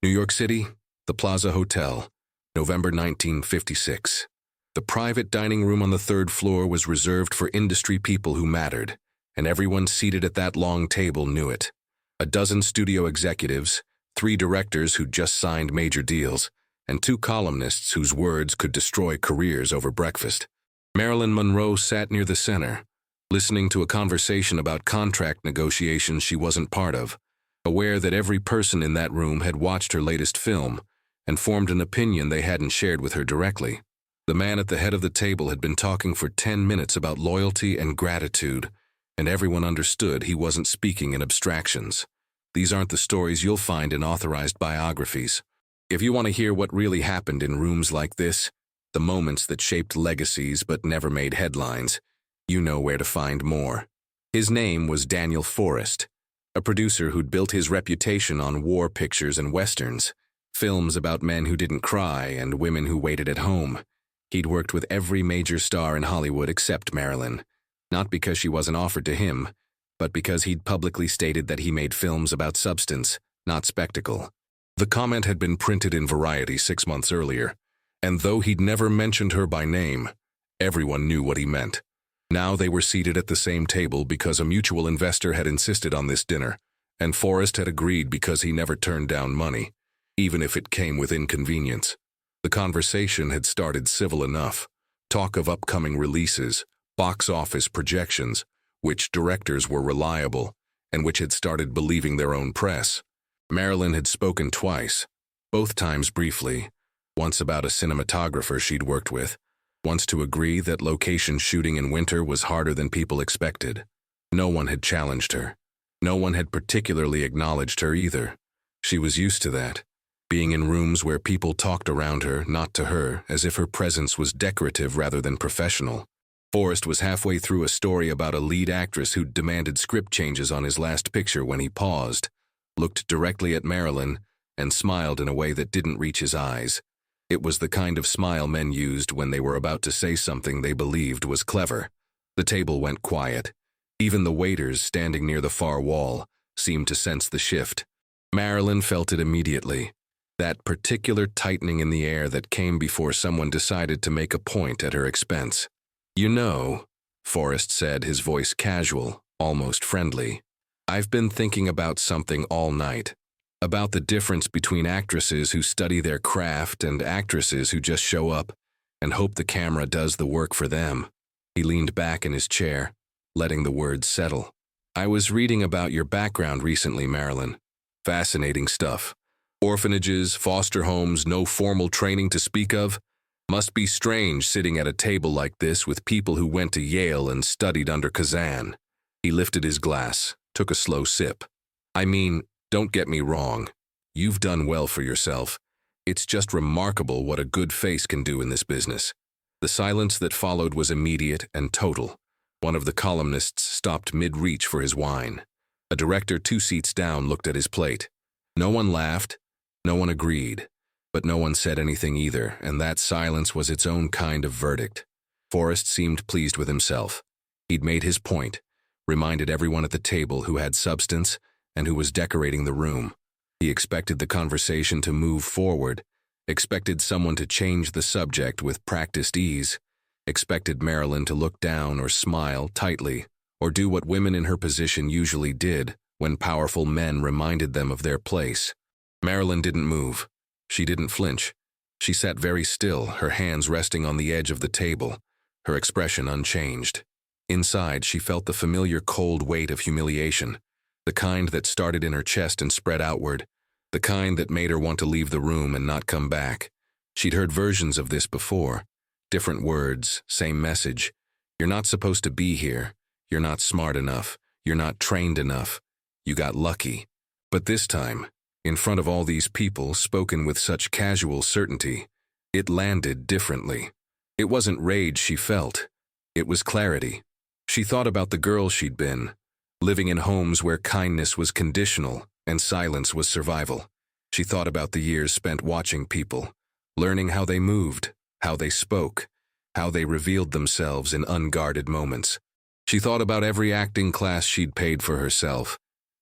New York City, the Plaza Hotel, November 1956. The private dining room on the third floor was reserved for industry people who mattered, and everyone seated at that long table knew it. A dozen studio executives, 3 directors who'd just signed major deals, and 2 columnists whose words could destroy careers over breakfast. Marilyn Monroe sat near the center, listening to a conversation about contract negotiations she wasn't part of, aware that every person in that room had watched her latest film and formed an opinion they hadn't shared with her directly. The man at the head of the table had been talking for 10 minutes about loyalty and gratitude, and everyone understood he wasn't speaking in abstractions. These aren't the stories you'll find in authorized biographies. If you want to hear what really happened in rooms like this, the moments that shaped legacies but never made headlines, you know where to find more. His name was Daniel Forrest, a producer who'd built his reputation on war pictures and westerns, films about men who didn't cry and women who waited at home. He'd worked with every major star in Hollywood except Marilyn, not because she wasn't offered to him, but because he'd publicly stated that he made films about substance, not spectacle. The comment had been printed in Variety 6 months earlier, and though he'd never mentioned her by name, everyone knew what he meant. Now they were seated at the same table because a mutual investor had insisted on this dinner, and Forrest had agreed because he never turned down money, even if it came with inconvenience. The conversation had started civil enough. Talk of upcoming releases, box office projections, which directors were reliable, and which had started believing their own press. Marilyn had spoken twice, both times briefly, once about a cinematographer she'd worked with, once to agree that location shooting in winter was harder than people expected. No one had challenged her. No one had particularly acknowledged her either. She was used to that, being in rooms where people talked around her, not to her, as if her presence was decorative rather than professional. Forrest was halfway through a story about a lead actress who'd demanded script changes on his last picture when he paused, looked directly at Marilyn, and smiled in a way that didn't reach his eyes. It was the kind of smile men used when they were about to say something they believed was clever. The table went quiet. Even the waiters standing near the far wall seemed to sense the shift. Marilyn felt it immediately, that particular tightening in the air that came before someone decided to make a point at her expense. "You know," Forrest said, his voice casual, almost friendly, "I've been thinking about something all night. About the difference between actresses who study their craft and actresses who just show up and hope the camera does the work for them." He leaned back in his chair, letting the words settle. "I was reading about your background recently, Marilyn. Fascinating stuff. Orphanages, foster homes, no formal training to speak of. Must be strange sitting at a table like this with people who went to Yale and studied under Kazan." He lifted his glass, took a slow sip. "I mean, don't get me wrong. You've done well for yourself. It's just remarkable what a good face can do in this business." The silence that followed was immediate and total. One of the columnists stopped mid-reach for his wine. A director 2 seats down looked at his plate. No one laughed, no one agreed, but no one said anything either, and that silence was its own kind of verdict. Forrest seemed pleased with himself. He'd made his point, reminded everyone at the table who had substance and who was decorating the room. He expected the conversation to move forward, expected someone to change the subject with practiced ease, expected Marilyn to look down or smile tightly, or do what women in her position usually did when powerful men reminded them of their place. Marilyn didn't move. She didn't flinch. She sat very still, her hands resting on the edge of the table, her expression unchanged. Inside, she felt the familiar cold weight of humiliation, the kind that started in her chest and spread outward, the kind that made her want to leave the room and not come back. She'd heard versions of this before. Different words, same message. You're not supposed to be here. You're not smart enough. You're not trained enough. You got lucky. But this time, in front of all these people, spoken with such casual certainty, it landed differently. It wasn't rage she felt. It was clarity. She thought about the girl she'd been, living in homes where kindness was conditional and silence was survival. She thought about the years spent watching people, learning how they moved, how they spoke, how they revealed themselves in unguarded moments. She thought about every acting class she'd paid for herself,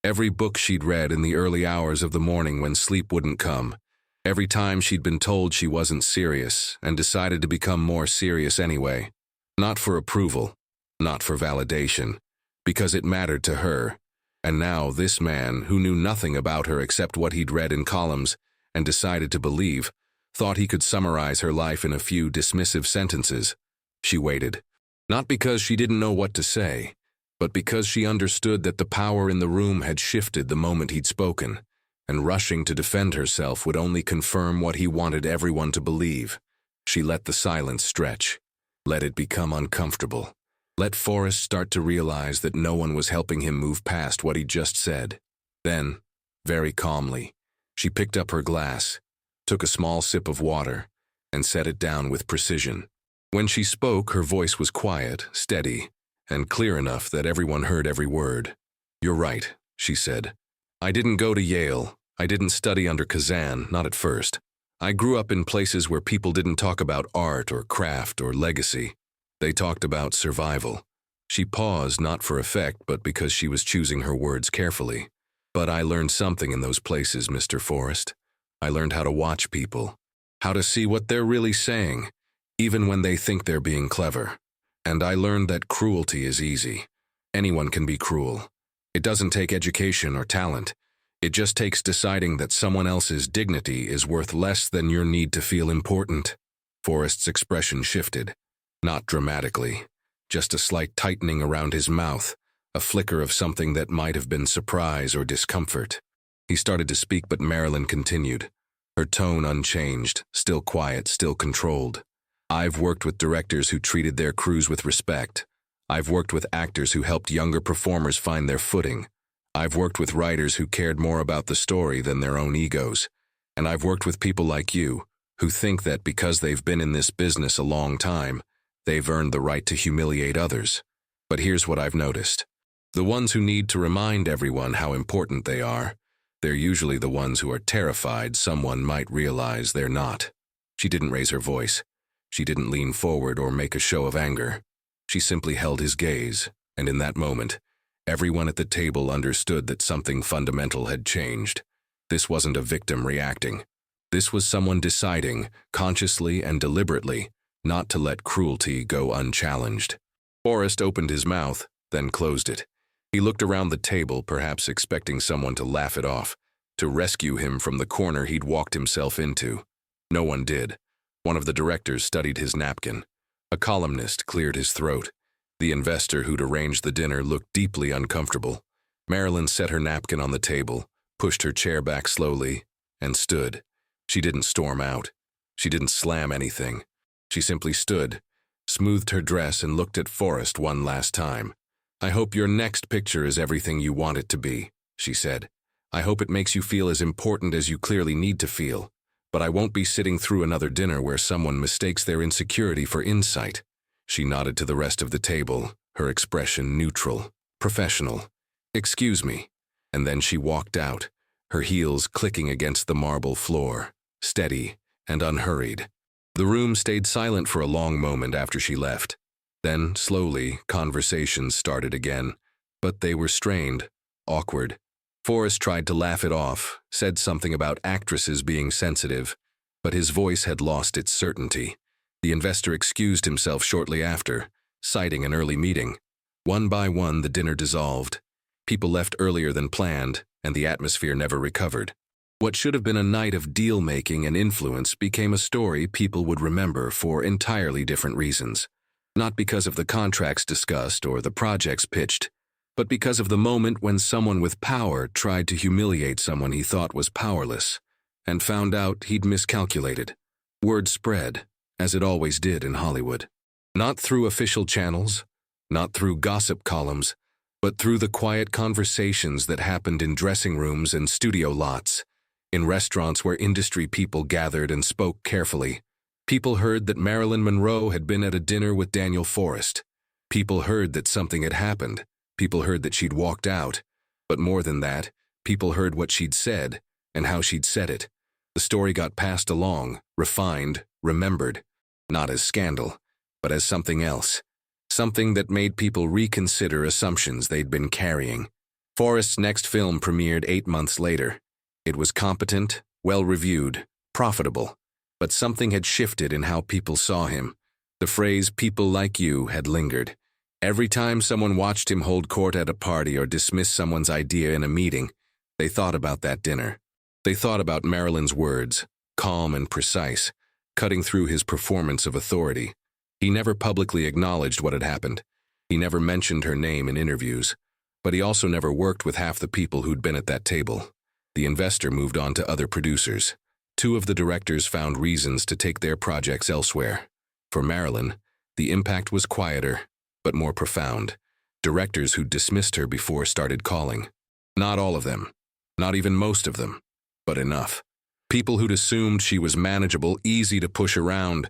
Every book she'd read in the early hours of the morning when sleep wouldn't come. Every time she'd been told she wasn't serious and decided to become more serious anyway. Not for approval, not for validation, because it mattered to her. And now this man, who knew nothing about her except what he'd read in columns and decided to believe, thought he could summarize her life in a few dismissive sentences. She waited. Not because she didn't know what to say, but because she understood that the power in the room had shifted the moment he'd spoken, and rushing to defend herself would only confirm what he wanted everyone to believe. She let the silence stretch. Let it become uncomfortable. Let Forrest start to realize that no one was helping him move past what he'd just said. Then, very calmly, she picked up her glass, took a small sip of water, and set it down with precision. When she spoke, her voice was quiet, steady, and clear enough that everyone heard every word. "You're right," she said. "I didn't go to Yale. I didn't study under Kazan, not at first. I grew up in places where people didn't talk about art or craft or legacy. They talked about survival." She paused, not for effect, but because she was choosing her words carefully. "But I learned something in those places, Mr. Forrest. I learned how to watch people, how to see what they're really saying, even when they think they're being clever. And I learned that cruelty is easy. Anyone can be cruel. It doesn't take education or talent. It just takes deciding that someone else's dignity is worth less than your need to feel important." Forrest's expression shifted. Not dramatically, just a slight tightening around his mouth, a flicker of something that might have been surprise or discomfort. He started to speak, but Marilyn continued, her tone unchanged, still quiet, still controlled. "I've worked with directors who treated their crews with respect. I've worked with actors who helped younger performers find their footing. I've worked with writers who cared more about the story than their own egos. And I've worked with people like you, who think that because they've been in this business a long time, they've earned the right to humiliate others. But here's what I've noticed. The ones who need to remind everyone how important they are, they're usually the ones who are terrified someone might realize they're not." She didn't raise her voice. She didn't lean forward or make a show of anger. She simply held his gaze, and in that moment, everyone at the table understood that something fundamental had changed. This wasn't a victim reacting. This was someone deciding, consciously and deliberately, not to let cruelty go unchallenged. Forrest opened his mouth, then closed it. He looked around the table, perhaps expecting someone to laugh it off, to rescue him from the corner he'd walked himself into. No one did. One of the directors studied his napkin. A columnist cleared his throat. The investor who'd arranged the dinner looked deeply uncomfortable. Marilyn set her napkin on the table, pushed her chair back slowly, and stood. She didn't storm out. She didn't slam anything. She simply stood, smoothed her dress, and looked at Forrest one last time. "I hope your next picture is everything you want it to be," she said. "I hope it makes you feel as important as you clearly need to feel. But I won't be sitting through another dinner where someone mistakes their insecurity for insight." She nodded to the rest of the table, her expression neutral, professional. "Excuse me." And then she walked out, her heels clicking against the marble floor, steady and unhurried. The room stayed silent for a long moment after she left. Then, slowly, conversations started again, but they were strained, awkward. Forrest tried to laugh it off, said something about actresses being sensitive, but his voice had lost its certainty. The investor excused himself shortly after, citing an early meeting. One by one, the dinner dissolved. People left earlier than planned, and the atmosphere never recovered. What should have been a night of deal-making and influence became a story people would remember for entirely different reasons. Not because of the contracts discussed or the projects pitched, but because of the moment when someone with power tried to humiliate someone he thought was powerless, and found out he'd miscalculated. Word spread, as it always did in Hollywood. Not through official channels, not through gossip columns, but through the quiet conversations that happened in dressing rooms and studio lots, in restaurants where industry people gathered and spoke carefully. People heard that Marilyn Monroe had been at a dinner with Daniel Forrest. People heard that something had happened. People heard that she'd walked out. But more than that, people heard what she'd said and how she'd said it. The story got passed along, refined, remembered, not as scandal, but as something else. Something that made people reconsider assumptions they'd been carrying. Forrest's next film premiered 8 months later. It was competent, well-reviewed, profitable, but something had shifted in how people saw him. The phrase "people like you" had lingered. Every time someone watched him hold court at a party or dismiss someone's idea in a meeting, they thought about that dinner. They thought about Marilyn's words, calm and precise, cutting through his performance of authority. He never publicly acknowledged what had happened. He never mentioned her name in interviews. But he also never worked with half the people who'd been at that table. The investor moved on to other producers. 2 of the directors found reasons to take their projects elsewhere. For Marilyn, the impact was quieter, but more profound. Directors who dismissed her before started calling. Not all of them, not even most of them, but enough. People who'd assumed she was manageable, easy to push around,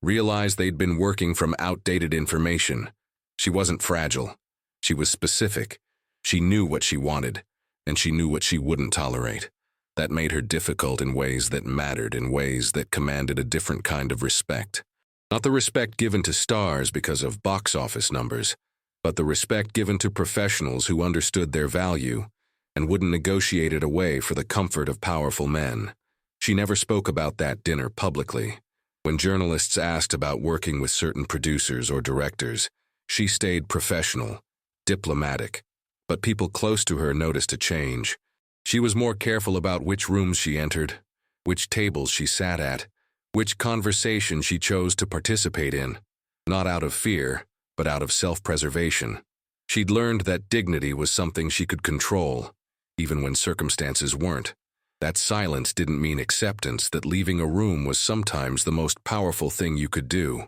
realized they'd been working from outdated information. She wasn't fragile. She was specific. She knew what she wanted, and she knew what she wouldn't tolerate. That made her difficult in ways that mattered, in ways that commanded a different kind of respect. Not the respect given to stars because of box office numbers, but the respect given to professionals who understood their value and wouldn't negotiate it away for the comfort of powerful men. She never spoke about that dinner publicly. When journalists asked about working with certain producers or directors, she stayed professional, diplomatic, but people close to her noticed a change. She was more careful about which rooms she entered, which tables she sat at, which conversation she chose to participate in, not out of fear, but out of self-preservation. She'd learned that dignity was something she could control, even when circumstances weren't. That silence didn't mean acceptance, that leaving a room was sometimes the most powerful thing you could do.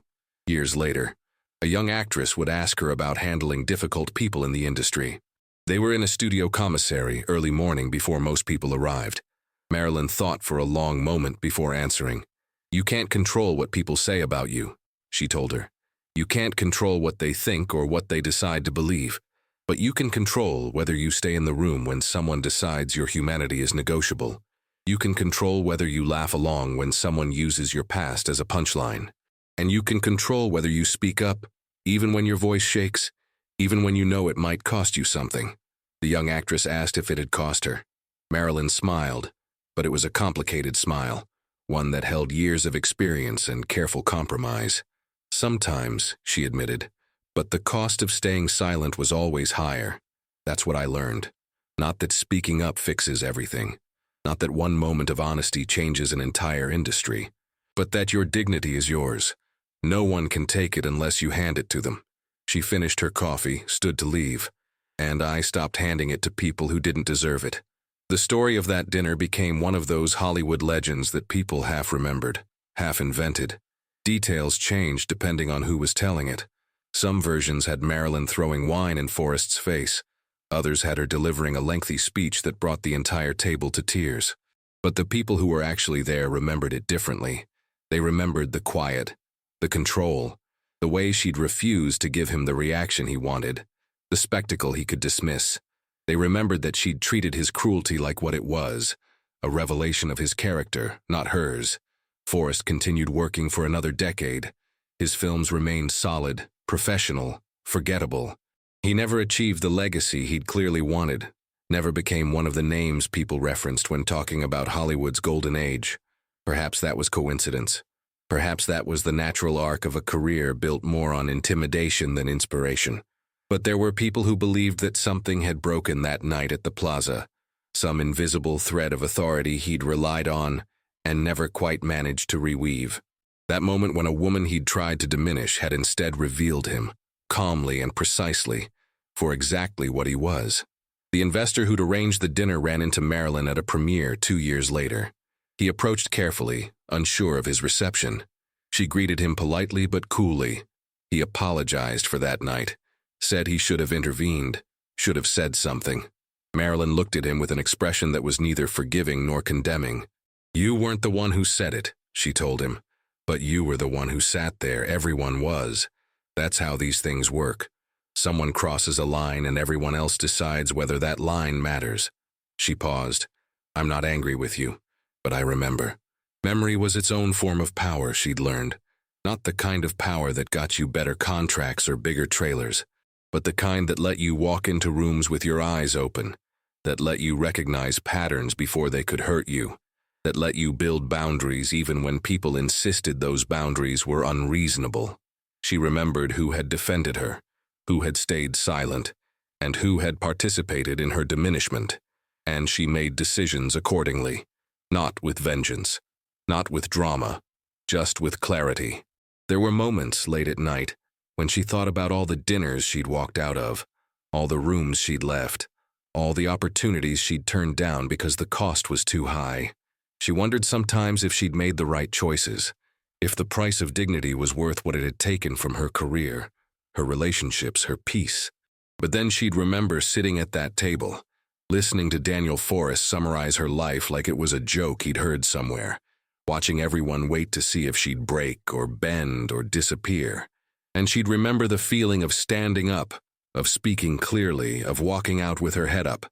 Years later, a young actress would ask her about handling difficult people in the industry. They were in a studio commissary early morning before most people arrived. Marilyn thought for a long moment before answering. "You can't control what people say about you," she told her. "You can't control what they think or what they decide to believe, but you can control whether you stay in the room when someone decides your humanity is negotiable. You can control whether you laugh along when someone uses your past as a punchline. And you can control whether you speak up, even when your voice shakes, even when you know it might cost you something." The young actress asked if it had cost her. Marilyn smiled, but it was a complicated smile, one that held years of experience and careful compromise. "Sometimes," she admitted, "but the cost of staying silent was always higher. That's what I learned. Not that speaking up fixes everything. Not that one moment of honesty changes an entire industry. But that your dignity is yours. No one can take it unless you hand it to them." She finished her coffee, stood to leave, and I stopped handing it to people who didn't deserve it. The story of that dinner became one of those Hollywood legends that people half remembered, half invented. Details changed depending on who was telling it. Some versions had Marilyn throwing wine in Forrest's face. Others had her delivering a lengthy speech that brought the entire table to tears. But the people who were actually there remembered it differently. They remembered the quiet, the control, the way she'd refused to give him the reaction he wanted, the spectacle he could dismiss. They remembered that she'd treated his cruelty like what it was, a revelation of his character, not hers. Forrest continued working for another decade. His films remained solid, professional, forgettable. He never achieved the legacy he'd clearly wanted, never became one of the names people referenced when talking about Hollywood's golden age. Perhaps that was coincidence. Perhaps that was the natural arc of a career built more on intimidation than inspiration. But there were people who believed that something had broken that night at the plaza, some invisible thread of authority he'd relied on and never quite managed to reweave. That moment when a woman he'd tried to diminish had instead revealed him, calmly and precisely, for exactly what he was. The investor who'd arranged the dinner ran into Marilyn at a premiere 2 years later. He approached carefully, unsure of his reception. She greeted him politely but coolly. He apologized for that night, said he should have intervened, should have said something. Marilyn looked at him with an expression that was neither forgiving nor condemning. "You weren't the one who said it," she told him, "but you were the one who sat there. Everyone was. That's how these things work. Someone crosses a line and everyone else decides whether that line matters." She paused. "I'm not angry with you, but I remember." Memory was its own form of power, she'd learned. Not the kind of power that got you better contracts or bigger trailers, but the kind that let you walk into rooms with your eyes open, that let you recognize patterns before they could hurt you, that let you build boundaries even when people insisted those boundaries were unreasonable. She remembered who had defended her, who had stayed silent, and who had participated in her diminishment, and she made decisions accordingly, not with vengeance, not with drama, just with clarity. There were moments late at night when she thought about all the dinners she'd walked out of, all the rooms she'd left, all the opportunities she'd turned down because the cost was too high. She wondered sometimes if she'd made the right choices, if the price of dignity was worth what it had taken from her career, her relationships, her peace. But then she'd remember sitting at that table, listening to Daniel Forrest summarize her life like it was a joke he'd heard somewhere, watching everyone wait to see if she'd break or bend or disappear. And she'd remember the feeling of standing up, of speaking clearly, of walking out with her head up.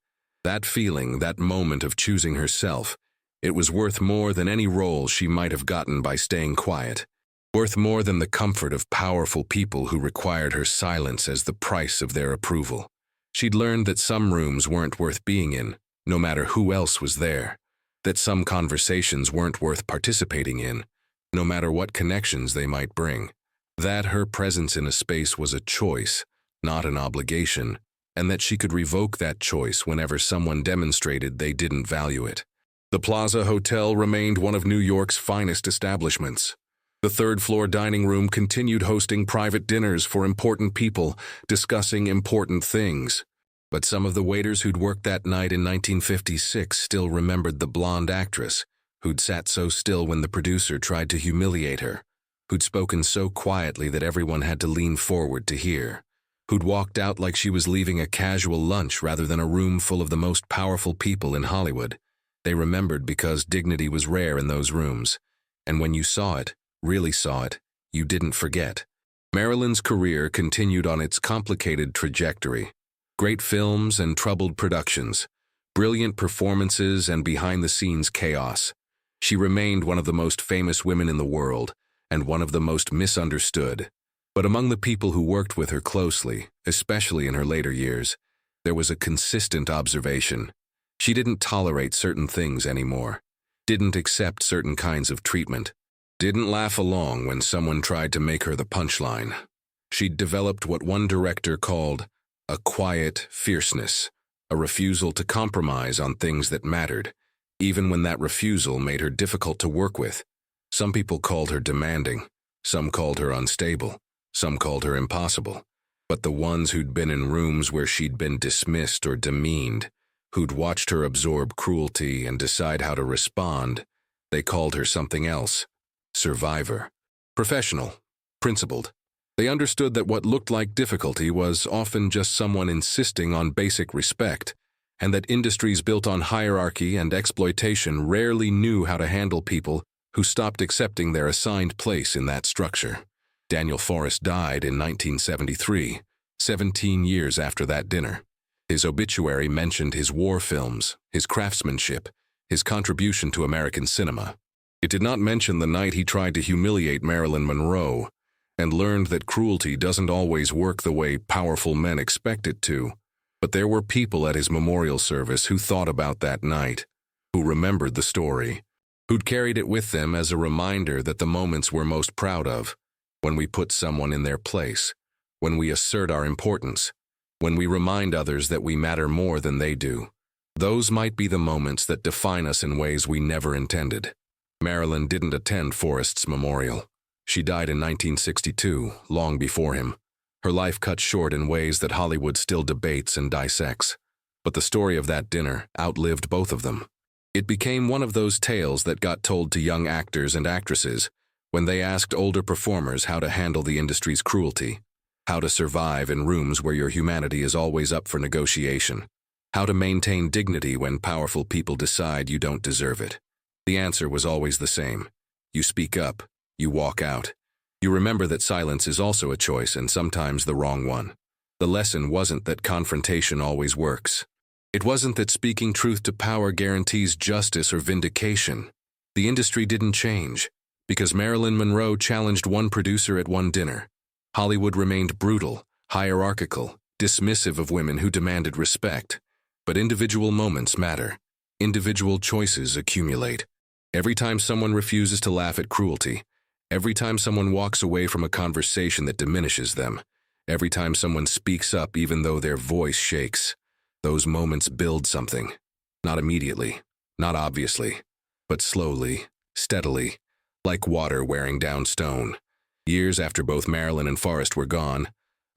That feeling, that moment of choosing herself, it was worth more than any role she might have gotten by staying quiet, worth more than the comfort of powerful people who required her silence as the price of their approval. She'd learned that some rooms weren't worth being in, no matter who else was there, that some conversations weren't worth participating in, no matter what connections they might bring, that her presence in a space was a choice, not an obligation, and that she could revoke that choice whenever someone demonstrated they didn't value it. The Plaza Hotel remained one of New York's finest establishments. The third-floor dining room continued hosting private dinners for important people, discussing important things. But some of the waiters who'd worked that night in 1956 still remembered the blonde actress, who'd sat so still when the producer tried to humiliate her, who'd spoken so quietly that everyone had to lean forward to hear, who'd walked out like she was leaving a casual lunch rather than a room full of the most powerful people in Hollywood. They remembered because dignity was rare in those rooms, and when you saw it, really saw it, you didn't forget. Marilyn's career continued on its complicated trajectory. Great films and troubled productions, brilliant performances and behind-the-scenes chaos. She remained one of the most famous women in the world, and one of the most misunderstood. But among the people who worked with her closely, especially in her later years, there was a consistent observation. She didn't tolerate certain things anymore, didn't accept certain kinds of treatment, didn't laugh along when someone tried to make her the punchline. She'd developed what one director called a quiet fierceness, a refusal to compromise on things that mattered, even when that refusal made her difficult to work with. Some people called her demanding, some called her unstable, some called her impossible. But the ones who'd been in rooms where she'd been dismissed or demeaned, who'd watched her absorb cruelty and decide how to respond, they called her something else: survivor, professional, principled. They understood that what looked like difficulty was often just someone insisting on basic respect, and that industries built on hierarchy and exploitation rarely knew how to handle people who stopped accepting their assigned place in that structure. Daniel Forrest died in 1973, 17 years after that dinner. His obituary mentioned his war films, his craftsmanship, his contribution to American cinema. It did not mention the night he tried to humiliate Marilyn Monroe, and learned that cruelty doesn't always work the way powerful men expect it to. But there were people at his memorial service who thought about that night, who remembered the story, who'd carried it with them as a reminder that the moments we're most proud of, when we put someone in their place, when we assert our importance, when we remind others that we matter more than they do, those might be the moments that define us in ways we never intended. Marilyn didn't attend Forrest's memorial. She died in 1962, long before him. Her life cut short in ways that Hollywood still debates and dissects. But the story of that dinner outlived both of them. It became one of those tales that got told to young actors and actresses when they asked older performers how to handle the industry's cruelty, how to survive in rooms where your humanity is always up for negotiation, how to maintain dignity when powerful people decide you don't deserve it. The answer was always the same. You speak up. You walk out. You remember that silence is also a choice and sometimes the wrong one. The lesson wasn't that confrontation always works. It wasn't that speaking truth to power guarantees justice or vindication. The industry didn't change because Marilyn Monroe challenged one producer at one dinner. Hollywood remained brutal, hierarchical, dismissive of women who demanded respect. But individual moments matter. Individual choices accumulate. Every time someone refuses to laugh at cruelty, every time someone walks away from a conversation that diminishes them, every time someone speaks up even though their voice shakes, those moments build something. Not immediately, not obviously, but slowly, steadily, like water wearing down stone. Years after both Marilyn and Forrest were gone,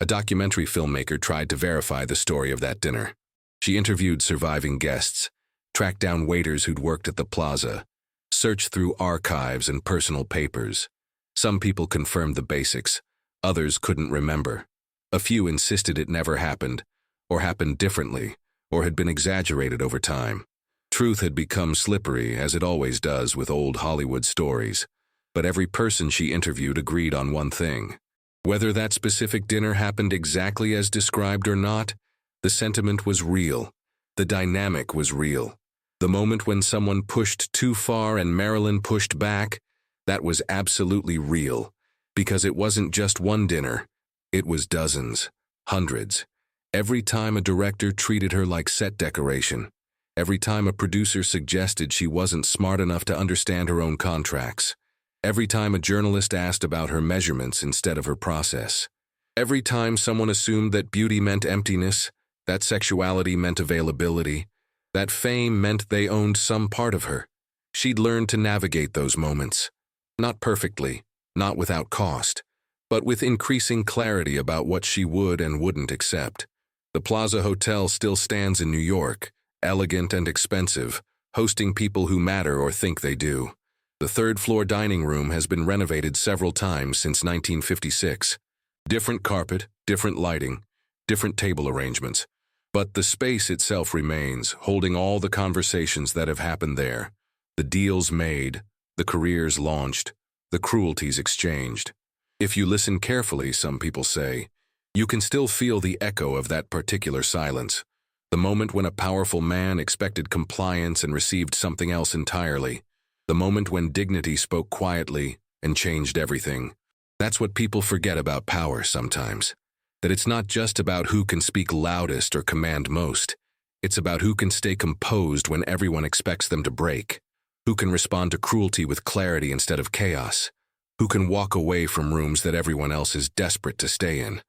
a documentary filmmaker tried to verify the story of that dinner. She interviewed surviving guests, tracked down waiters who'd worked at the plaza, searched through archives and personal papers. Some people confirmed the basics, others couldn't remember. A few insisted it never happened, or happened differently, or had been exaggerated over time. Truth had become slippery, as it always does with old Hollywood stories, but every person she interviewed agreed on one thing. Whether that specific dinner happened exactly as described or not, the sentiment was real. The dynamic was real. The moment when someone pushed too far and Marilyn pushed back, that was absolutely real, because it wasn't just one dinner. It was dozens, hundreds. Every time a director treated her like set decoration, every time a producer suggested she wasn't smart enough to understand her own contracts, every time a journalist asked about her measurements instead of her process, every time someone assumed that beauty meant emptiness, that sexuality meant availability, that fame meant they owned some part of her, she'd learned to navigate those moments. Not perfectly, not without cost, but with increasing clarity about what she would and wouldn't accept. The Plaza Hotel still stands in New York, elegant and expensive, hosting people who matter or think they do. The third-floor dining room has been renovated several times since 1956. Different carpet, different lighting, different table arrangements. But the space itself remains, holding all the conversations that have happened there. The deals made, the careers launched, the cruelties exchanged. If you listen carefully, some people say, you can still feel the echo of that particular silence. The moment when a powerful man expected compliance and received something else entirely. The moment when dignity spoke quietly and changed everything. That's what people forget about power sometimes. That it's not just about who can speak loudest or command most. It's about who can stay composed when everyone expects them to break. Who can respond to cruelty with clarity instead of chaos. Who can walk away from rooms that everyone else is desperate to stay in.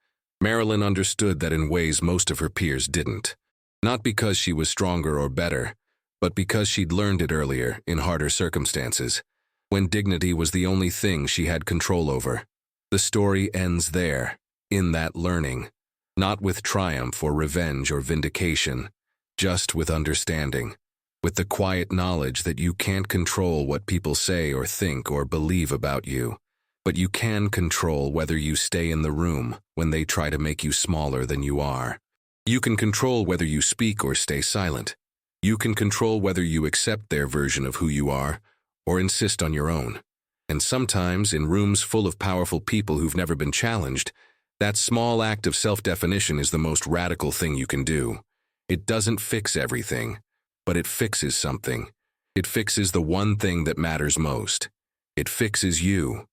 Marilyn understood that in ways most of her peers didn't. Not because she was stronger or better, but because she'd learned it earlier, in harder circumstances, when dignity was the only thing she had control over. The story ends there, in that learning, not with triumph or revenge or vindication, just with understanding, with the quiet knowledge that you can't control what people say or think or believe about you, but you can control whether you stay in the room when they try to make you smaller than you are. You can control whether you speak or stay silent. You can control whether you accept their version of who you are or insist on your own. And sometimes, in rooms full of powerful people who've never been challenged, that small act of self-definition is the most radical thing you can do. It doesn't fix everything, but it fixes something. It fixes the one thing that matters most. It fixes you.